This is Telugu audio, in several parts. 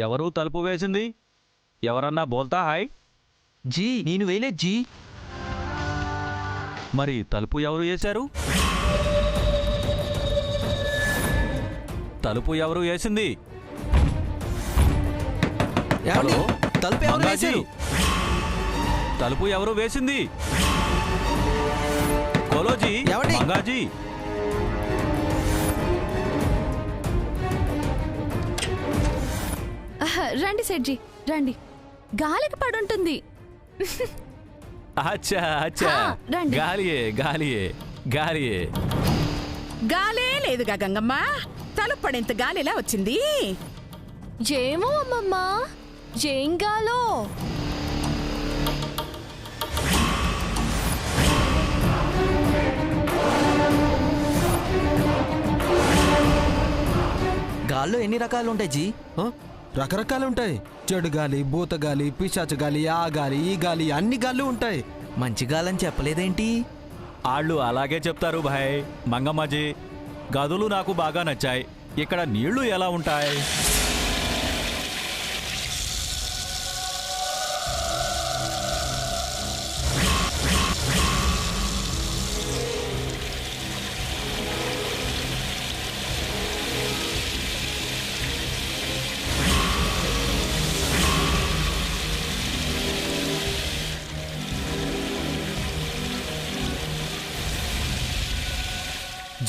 ఎవరు తలుపు వేసింది? ఎవరన్నా బోల్తా హాయ్? జీ నేను వేయలేదు జీ. మరి తలుపు ఎవరు వేశారు? తలుపు ఎవరు వేసింది? ఏమండి? హలో? తలుపు ఎవరు మంగాజీ, వేశారు? తలుపు ఎవరు వేసింది? కోలోజీ, ఏమండి? మంగాజీ. రండి సెడ్జీ రండి, గాలికి పడుంటుంది. అచ్చా అచ్చా, రండి. గాలియే గాలియే గాలియే. గాలే లేదుగా గంగమ్మ, తలుపు పడేంత గాలిలా వచ్చింది. ఏమో అమ్మమ్మ, ఏం గాలో. గాల్లో ఎన్ని రకాలు ఉంటాయి జీ? రకరకాలు ఉంటాయి. చెడు గాలి, భూత గాలి, పిశాచ గాలి, ఆ గాలి, ఈ గాలి, అన్ని గాళ్ళు ఉంటాయి. మంచి గాలని చెప్పలేదేంటి? ఆళ్ళు అలాగే చెప్తారు భాయ్. మంగమ్మజీ, గదులు నాకు బాగా నచ్చాయి. ఇక్కడ నీళ్లు ఎలా ఉంటాయి?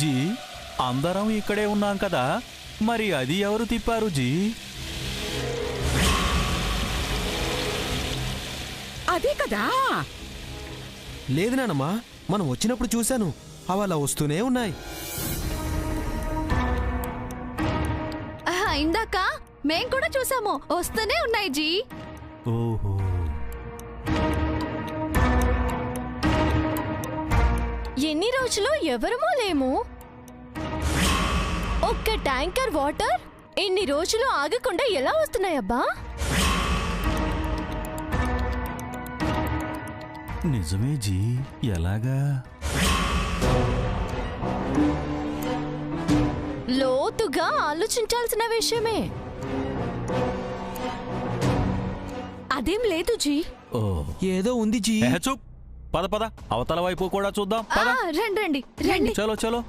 జీ, అందరం ఇక్కడే ఉన్నాం కదా, మరి అది ఎవరు తిప్పారు జీ? అదే కదా. లేదు నానమ్మా, మనం వచ్చినప్పుడు చూశాను, అవి అలా వస్తూనే ఉన్నాయి. ఇందాక మేం కూడా చూసాము, వస్తూనే ఉన్నాయి జీ. ఓహో, ఎన్ని రోజులు ఎవరమో లేము. ఒక్క ట్యాంకర్ వాటర్ ఎన్ని రోజులు ఆగకుండా ఎలా వస్తున్నాయబ్బా? నిజమే జీ, ఎలాగా? లోతుగా ఆలోచించాల్సిన విషయమే. అదేం లేదు జీ. ఓ, ఏదో ఉంది జీ. చూప్, పద పద, అవతల వైపు కూడా చూద్దాం. పద, రండి రండి రండి. చలో చలో.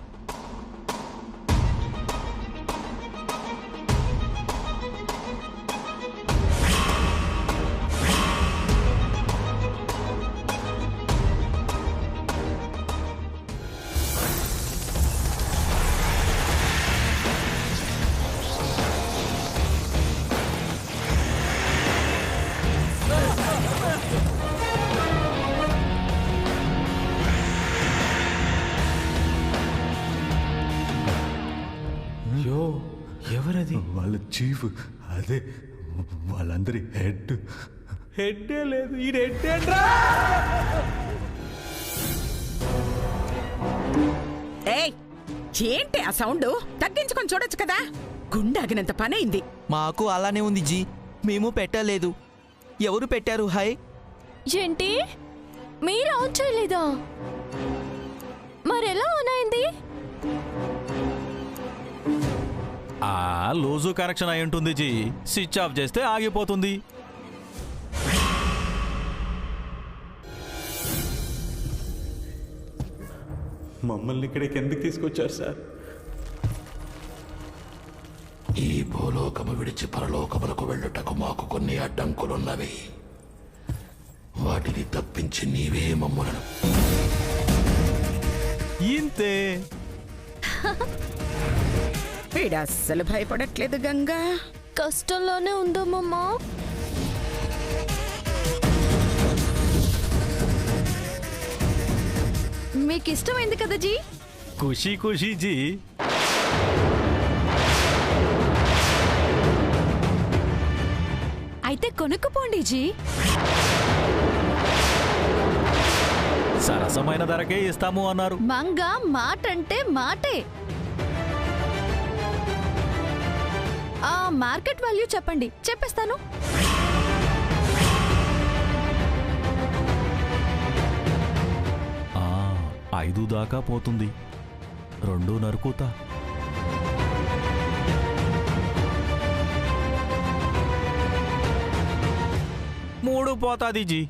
ఎవరది? వాళ్ళ చీఫ్, అదే వాళ్ళందరి హెడ్. హెడ్డే లేదు, ఈ హెడ్. ఏయ్, ఏంటి ఆ సౌండ్? తగ్గించుకొని చూడొచ్చు కదా. గుండాగినంత పనైంది. మాకు అలానే ఉంది జీ, మేము పెట్టలేదు. ఎవరు పెట్టారు? హై ఏంటి, మీరు ఆన్ చేయలేదా? మరెలా ఆన్ అయింది? ఆ లూజు కనెక్షన్ అయి ఉంటుంది జీ, స్విచ్ ఆఫ్ చేస్తే ఆగిపోతుంది. మమ్మల్ని ఇక్కడికి ఎందుకు తీసుకొచ్చారు సార్? ఈ భూలోకము విడిచి పరలోకములకు వెళ్ళుటకు మాకు కొన్ని అడ్డంకులున్నవి. వాటిని తప్పించి నీవే మమ్మలను. ఇంతే. వీడు అస్సలు భయపడట్లేదు గంగా. కష్టంలోనే ఉందమ్మమ్మా. మీకు ఇష్టమైంది కదా జీ? ఖుషీ ఖుషీ జీ. అయితే కొనుక్కుపోండి జీ. సరసమైన ధరకే ఇస్తాము అన్నారు. మంగ మాటంటే మాటే. ఆ మార్కెట్ వాల్యూ చెప్పండి, చెప్పేస్తాను. ఆ 5 దాకా పోతుంది. 2 నరుకుతా. పోతాది జీ.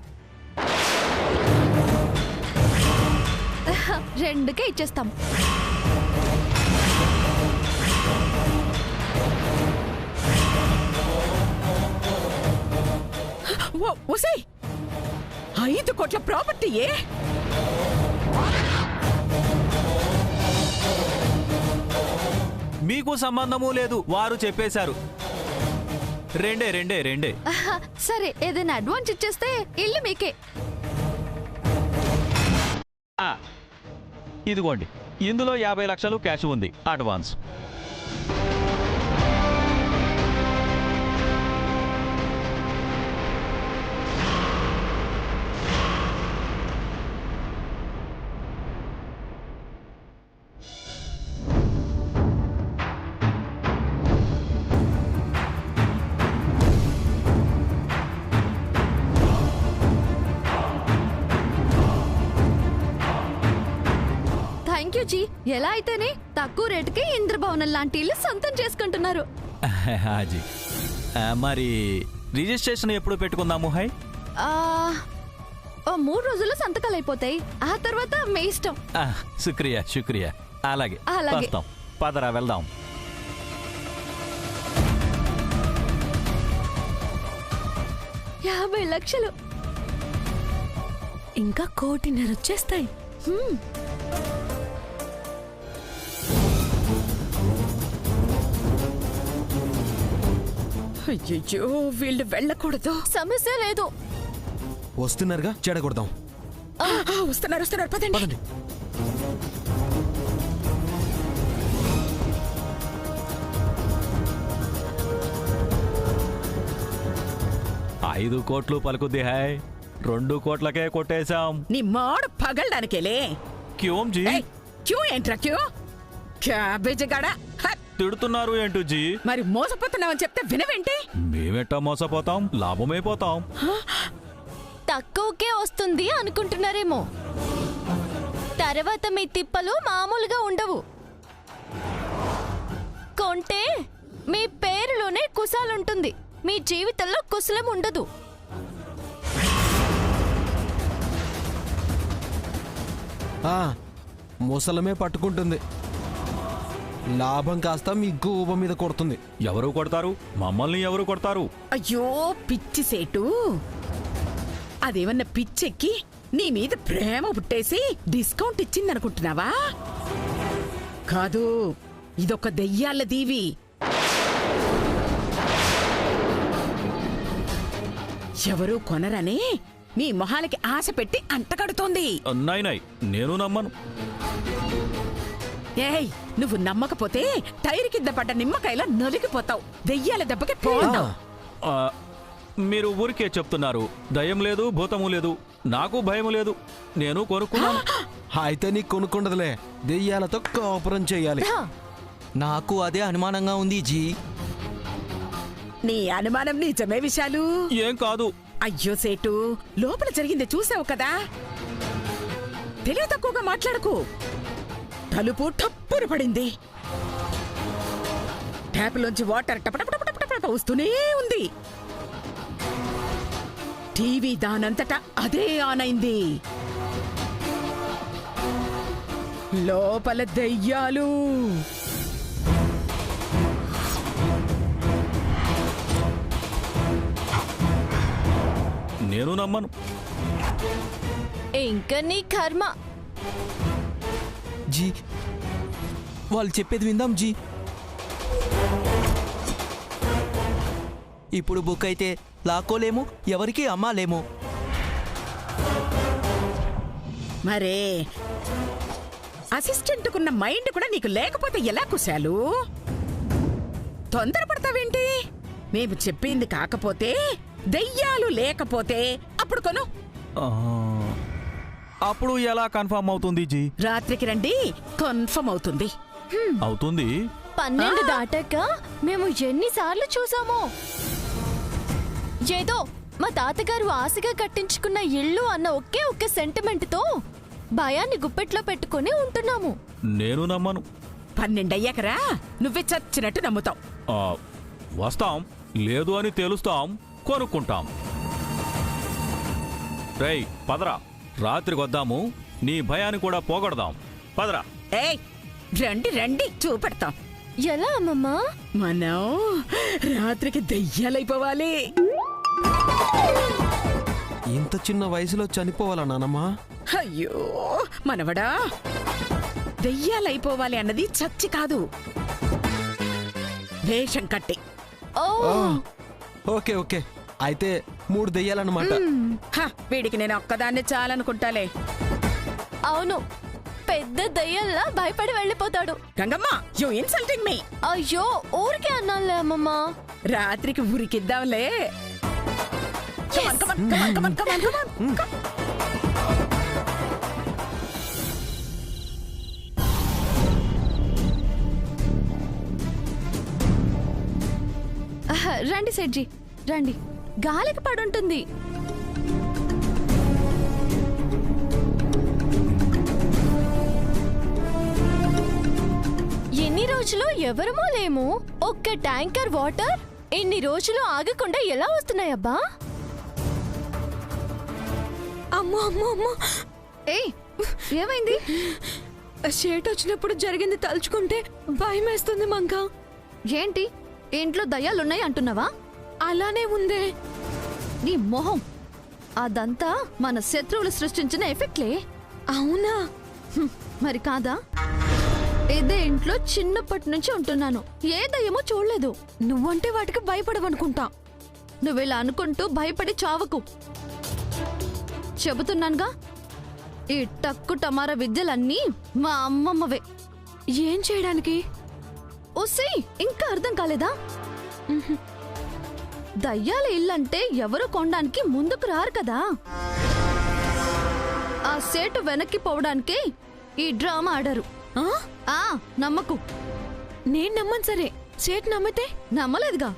2కే ఇచ్చేస్తాం. ఒసే 5 కోట్ల ప్రాపర్టీయే. మీకు సంబంధము లేదు, వారు చెప్పేశారు. రెండే. సరే, ఏదైనా అడ్వాన్స్ ఇచ్చేస్తే ఇల్లు మీకే. ఇదిగోండి, ఇందులో 50 లక్షలు క్యాష్ ఉంది, అడ్వాన్స్. Thank you G. ఎలా అయితేనే తక్కువ రేటుకి ఇంద్రభవనం లాంటి ఇల్లు సొంతం చేసుకుంటున్నారు. హాజీ, మరి రిజిస్ట్రేషన్ ఎప్పుడు పెట్టుకుందాము? హై, ఓ 3 రోజుల్లో సంతకాలు అయిపోతాయి. ఆ తర్వాత మీ ఇష్టం. శుక్రియా. అలాగే వస్తాం. పదరా వెళ్దాం. $50 లక్షలు ఇంకా 1.5 కోటి వచ్చేస్తాయి. అయ్యో, వీళ్ళు వెళ్ళకూడదు. సమస్య లేదు. వస్తున్నారుగా, చెడగొడదాం. వస్తున్నారు, పదండి. పదండి. ఐదు కోట్లు పలుకుద్ది. హాయ్, 2 కోట్లకే కొట్టేశాం. నీ మాడు పగలడానికేలే. క్యూం జీ? క్యూ ఏంట్రా క్యూ? క్యాబేజీ గాడ. తిడుతున్నారు ఏంటో జీ? మరి మోసపోతున్నావని చెప్తే వినవేంటి? మేమెట్టా మోసపోతాం, లాభమైపోతాం. తక్కువకే వస్తుంది అనుకుంటున్నారేమో. తర్వాత మీ తిప్పలు మామూలుగా ఉండవు. కొంటే మీ పేరులోనే కుశాలుంటుంది, మీ జీవితంలో కుశలం ఉండదు. ముసలమే పట్టుకుంటుంది, లాభం కాస్త మీ గూబ మీద కొడుతుంది. ఎవరు కొడతారు? మమ్మల్ని ఎవరు కొడతారు? అయ్యో పిచ్చి సేటు, అదేమన్నా పిచ్చెక్కి నీ మీద ప్రేమ పుట్టేసి డిస్కౌంట్ ఇచ్చిందనుకుంటున్నావా? కాదు, ఇదొక దెయ్యాల దీవి. ఎవరూ కొనరని మీ మొహాలకి ఆశ పెట్టి అంటగడుతోంది. నై, నేను నమ్మను. ఏయ్, నువ్వు నమ్మకపోతే టైర్ కింద పడ్డ నిమ్మకాయలో నొలిగిపోతావు. దెయ్యాల దెబ్బకి పోతావు. మీరు ఊరికే చెప్తున్నారు. దయ్యం లేదు, భూతము లేదు, నాకు భయం లేదు. నేను కొనుక్కున్నాను. అయితే నీకు కొనుక్కుండదులే, దెయ్యాలతో కాపురం చెయ్యాలి. నాకు అదే అనుమానంగా ఉంది జీ. నీ అనుమానం నిజమే విశాలు. ఏం కాదు. అయ్యో సేటు, లోపల జరిగింది చూసావు కదా. తెలివి తక్కువగా మాట్లాడకు. తలుపు టప్పున పడింది. ట్యాప్లోంచి వాటర్ టపటపటపటపట వస్తూనే ఉంది. టీవీ దానంతటా అదే ఆన్ అయింది. లోపల దెయ్యాలు. నేను నమ్మను. ఇంకా నీ కర్మ. జీ, వాళ్ళు చెప్పేది విందాం జీ. ఇప్పుడు బుక్ అయితే లాక్కోలేము, ఎవరికి అమ్మాలేము. మరే అసిస్టెంట్కున్న మైండ్ కూడా నీకు లేకపోతే ఎలా కుశాలు? తొందరపడతావేంటి? మేము చెప్పింది కాకపోతే, దెయ్యాలు లేకపోతే అప్పుడు కొను. అప్పుడు ఎలా కన్ఫర్మ్ అవుతుంది జీ? రాత్రికి రండి, కన్ఫర్మ్ అవుతుంది. అవుతుంది. 12 దాటాక మేము ఎన్నిసార్లు చూసామో. ఏదో మా తాతగారు ఆశగా కట్టించుకున్న ఇల్లు అన్న ఒకే సెంటిమెంట్ తో భయాన్ని గుప్పెట్లో పెట్టుకుని ఉంటున్నాము. నేను నమ్మను. 12 అయ్యాకరా నువ్వే చచ్చినట్టు నమ్ముతావు. వస్తాం, లేదు అని తెలుస్తాం, కొనుక్కుంటాం. రేయ్ పదరా, రాత్రికి వద్దాము, నీ భయాన్ని కూడా పోగొడదాం. పదరా. ఏయ్ రండి రండి చూపెడతాం. ఎలా అమ్మమ్మ? మనం రాత్రికి దెయ్యాలైపోవాలి. ఇంత చిన్న వయసులో చనిపోవాలా నానమ్మా? అయ్యో మనవడా, దెయ్యాలైపోవాలి అన్నది చచ్చి కాదు, వేషం కట్టి. ఓ ఓకే ఓకే, అయితే 3 దెయ్యాలన్నమాట. వీడికి నేను ఒక్కదాన్ని చాలనుకుంటాలే. అవును, పెద్ద దయ్యల్లా భయపడి వెళ్ళిపోతాడు. Gangamma, you insulting me. అయ్యో ఊరికే అన్నానులే అమ్మమ్మ. రాత్రికి ఊరికిద్దాంలే. Come on, come on, come on, come on, come on, come on, come. రండి సెడ్జీ, రండి. గాలికి పడుంటుంది. ఎన్ని రోజులు ఎవరమో లేము. ఒక్క ట్యాంకర్ వాటర్ ఎన్ని రోజులు ఆగకుండా ఎలా వస్తున్నాయబ్బా? అమ్మో అమ్మో అమ్మో, ఏయ్ ఏమైంది? షేట్ వచ్చినప్పుడు జరిగింది తలుచుకుంటే భయం వేస్తుంది మంక. ఏంటి ఇంట్లో దయ్యాలున్నాయి అంటున్నావా? అలానే ఉందే. నీ మొహం, అదంతా మన శత్రువులు సృష్టించిన ఎఫెక్ట్లే. అవునా? మరి కాదా? ఇదే ఇంట్లో చిన్నప్పటి నుంచి ఉంటున్నాను, ఏ దయ్యమో చూడలేదు. నువ్వంటే వాటికి భయపడవనుకుంటా. నువ్విలా అనుకుంటూ భయపడి చావకు. చెబుతున్నానుగా, ఈ టక్కు టమారా విద్యలన్నీ మా అమ్మమ్మవే. ఏం చేయడానికి? ఓసే, ఇంకా అర్థం కాలేదా? దయ్యాల ఇల్లంటే ఎవరు కొనడానికి ముందుకు రారు కదా. ఆ సేటు వెనక్కి పోవడానికే ఈ డ్రామా ఆడారు. నమ్మకు. నేను నమ్మను సరే, సేట్ నమ్మితే? నమ్మలేదుగా.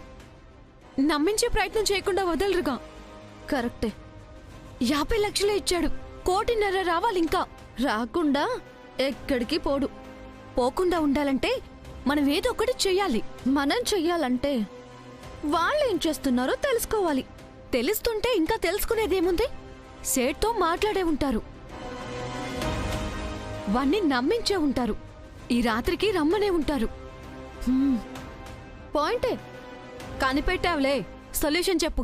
నమ్మించే ప్రయత్నం చేయకుండా వదలరుగా. కరెక్టే. 50 లక్షలే ఇచ్చాడు, 1.5 కోటి రావాలి. ఇంకా రాకుండా ఎక్కడికి పోడు. పోకుండా ఉండాలంటే మనం ఏదో ఒకటి చెయ్యాలి. మనం చెయ్యాలంటే వాళ్ళు ఏం చేస్తున్నారో తెలుసుకోవాలి. తెలుస్తుంటే ఇంకా తెలుసుకునేదేముంది? సేట్తో మాట్లాడే ఉంటారు, వాణ్ణి నమ్మించే ఉంటారు, ఈ రాత్రికి రమ్మనే ఉంటారు. పాయింటే. కనిపెట్టావులే. సొల్యూషన్ చెప్పు.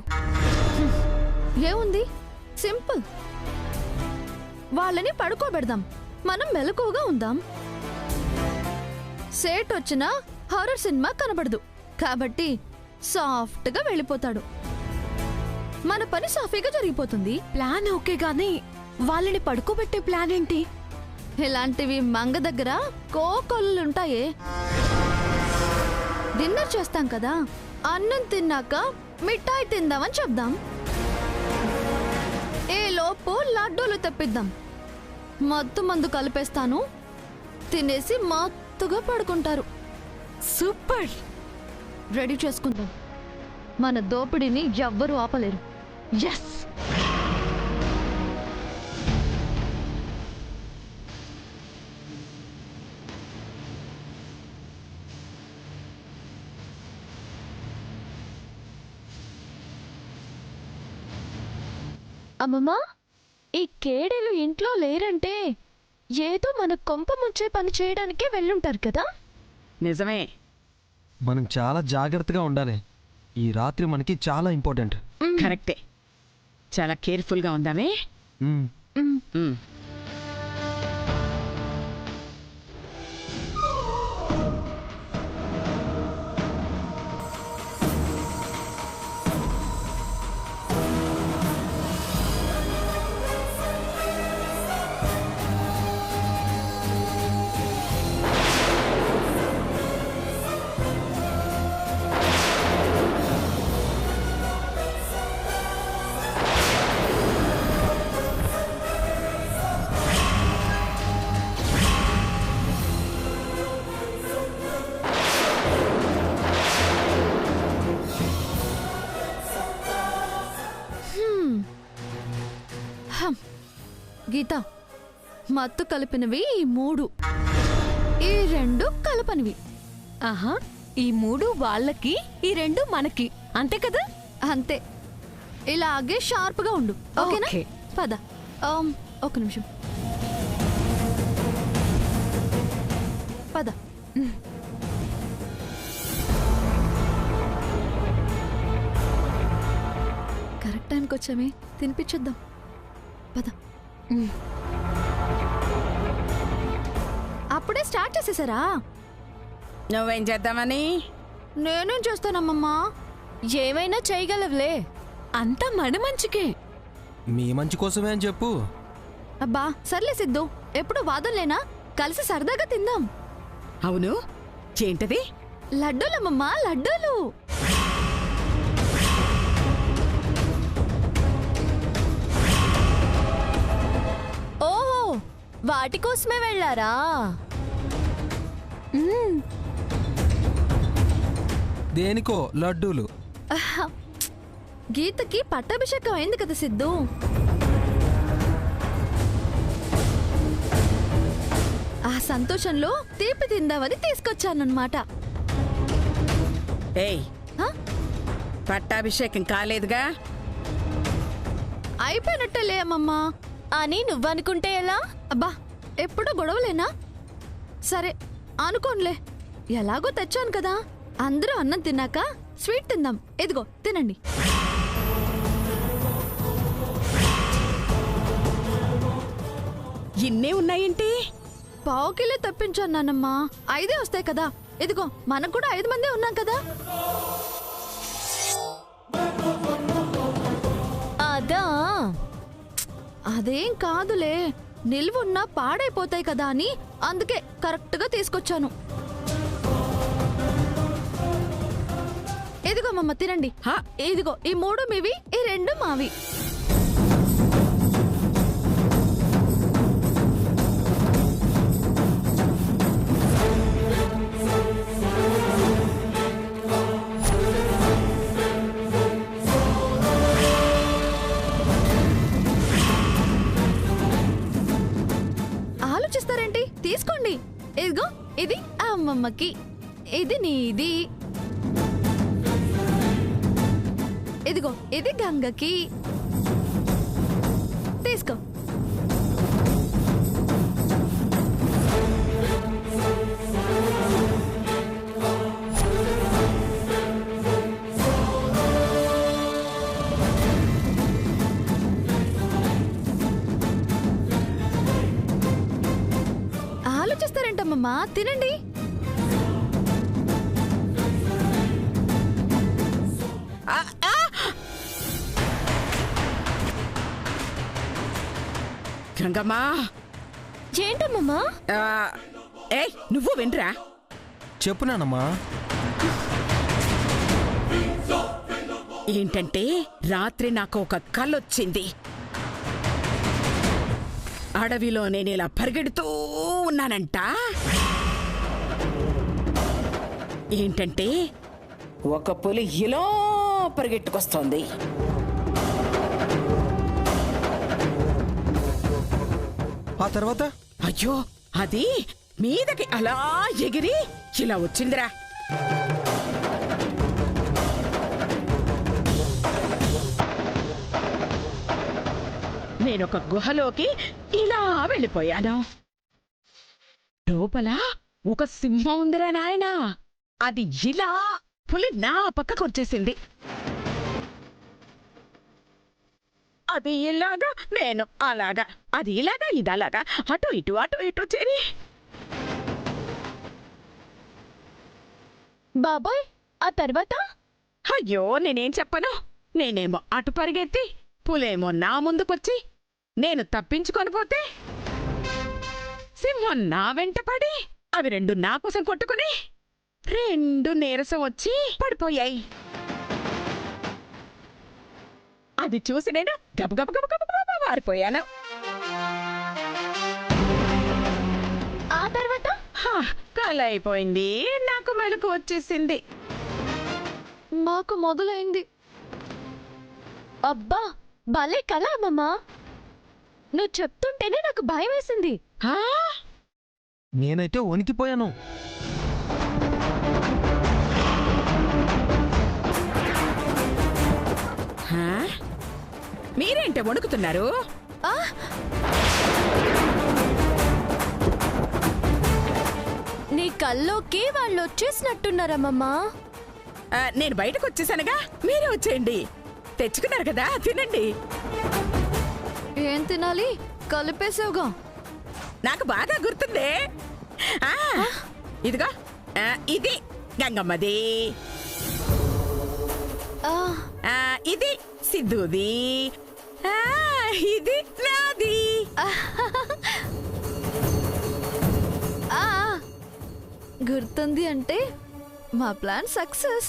ఏముంది? సింపుల్. వాళ్ళని పడుకోబెడదాం, మనం మెలకువగా ఉందాం. సేట్ వచ్చినా హారర్ సినిమా కనబడదు కాబట్టి సాఫ్ట్గా వెళ్ళిపోతాడు. మన పని సాఫీగా జరిగిపోతుంది. ప్లాన్ ఓకే గానీ వాళ్ళని పడుకోబెట్టే ప్లాన్ ఏంటి? ఇలాంటివి మంగ దగ్గర కోకొల్లుంటాయే. డిన్నర్ చేస్తాం కదా, అన్నం తిన్నాక మిఠాయి తిందామని చెప్దాం. ఏ లోపు లడ్డూలు తెప్పిద్దాం. మత్తు మందు కలిపేస్తాను, తినేసి మత్తుగా పడుకుంటారు. సూపర్. రెడీ చేసుకుందాం. మన దోపిడీని ఎవ్వరూ ఆపలేరు. ఎస్. అమ్మమ్మా, ఈ కేడీలు ఇంట్లో లేరంటే ఏదో మన కొంప ముంచే పని చేయడానికే వెళ్ళుంటారు కదా. నిజమే. మనం చాలా జాగ్రత్తగా ఉండాలి. ఈ రాత్రి మనకి చాలా ఇంపార్టెంట్. కరెక్టే. చాలా కేర్ఫుల్గా ఉందామే. గీత, మత్తు కలిపినవి ఈ 3, ఈ 2 కలపనివి. ఆహా, ఈ 3 వాళ్ళకి, ఈ 2 మనకి, అంతే కదా? అంతే. ఇలాగే షార్ప్గా ఉండు, ఓకేనా? పద. ఒక్క నిమిషం. పద. కరెక్ట్ టైంకి వచ్చామే, తినిపించేద్దాం. పద. అప్పుడే స్టార్ట్ చేసేసారా? నువ్వేం చేద్దామని? నేనేం చేస్తానమ్మమ్మా? ఏమైనా చేయగలవులే, అంతా మన మంచికే. మీ మంచి కోసమే అని చెప్పు. అబ్బా సర్లే సిద్ధు, ఎప్పుడు వాదనలేనా? కలిసి సరదాగా తిందాం. అవును, ఏంటది? లడ్డూలమ్మమ్మా, లడ్డూలు. ఓహో, వాటి కోసమే వెళ్ళారా? దేనికో లడ్డూలు. గీతకి పట్టాభిషేకం అయింది కదా సిద్ధు. ఆ సంతోషంలో తీపి తిందామని తీసుకొచ్చానన్నమాట. ఏయ్, పట్టాభిషేకం కాలేదుగా? అయిపోయినట్టలే అమ్మమ్మా అని నువ్వనుకుంటే ఎలా? అబ్బా ఎప్పుడు గొడవలేనా? సరే అనుకోనులే, ఎలాగో తెచ్చాను కదా. అందరూ అన్నం తిన్నాక స్వీట్ తిందాం. ఇదిగో తినండి. ఇన్నే ఉన్నాయేంటి? పావు కిలో తెప్పించాను నాన్నమ్మా, 5 వస్తాయి కదా. ఇదిగో మనకు కూడా 5 మంది ఉన్నాం కదా. అదా? అదేం కాదులే, నిల్వున్నా పాడైపోతాయి కదా అని అందుకే కరెక్ట్ గా తీసుకొచ్చాను. ఇదిగో మమ్మ తినండి. ఇదిగో ఈ 3 మీవి, ఈ 2 మావి. ఆలోచిస్తారేంటి? తీసుకోండి. ఇదిగో ఇది అమ్మమ్మకి, ఇది నీది. ఇదిగో ఇది గంగకి. తీసుకో. ఆలోచిస్తారేంటమ్మమ్మా, తినండి. గంగమ్మా. ఏంటమ్మమ్మా? ఏయ్, నువ్వు వినరా? చెప్పునానమ్మా. ఏంటంటే రాత్రి నాకు ఒక కలొచ్చింది. అడవిలో నేను ఇలా పరిగెడుతూ ఉన్నానంట. ఏంటంటే ఒక పులి ఇలా పరిగెట్టుకొస్తోంది. ఆ తర్వాత? అయ్యో, అది మీదకి అలా ఎగిరి ఇలా వచ్చిందిరా. నేనొక గుహలోకి ఇలా వెళ్ళిపోయాను. లోపల ఒక సింహం ఉందిరా నాయనా. అది ఇలా పులి నా పక్కకు వచ్చేసింది. అది ఇలాగా, నేను అలాగా, అది ఇలాగా, ఇది అలాగా, అటు ఇటు చేరి. బాబాయ్, ఆ తర్వాత? అయ్యో, నేనేం చెప్పను. నేనేమో అటు పరిగెత్తి, పులేమో నా ముందుకొచ్చి, నేను తప్పించుకొని పోతే సింహం నా వెంట పడి, అవి 2 నా కోసం కొట్టుకుని 2 నీరసం వచ్చి పడిపోయాయి. అది చూసి నేను గబగబ వారిపోయాను. ఆ తర్వాత? కల అయిపోయింది. నాకు మెలకు వచ్చేసింది. మాకు మొదలైంది. అబ్బా, భలే కల అమ్మమ్మా. నువ్వు చెప్తుంటేనే నాకు భయం వేసింది. నేనైతే వణికిపోయాను. మీరేంటే వణుకుతున్నారు? నీ కల్లోకి వాళ్ళు వచ్చేసినట్టున్నారమ్మమ్మా. నేను బయటకు వచ్చేసానుగా, మీరే వచ్చేయండి. తెచ్చుకున్నారు కదా, తినండి. ఏం తినాలి? కలిపేసావుగా. నాకు బాగా గుర్తుందే. ఇదిగో, ఇది గంగమ్మది, ఇది సిద్ధుది, ఇది నాది. గుర్తుంది అంటే మా ప్లాన్ సక్సెస్.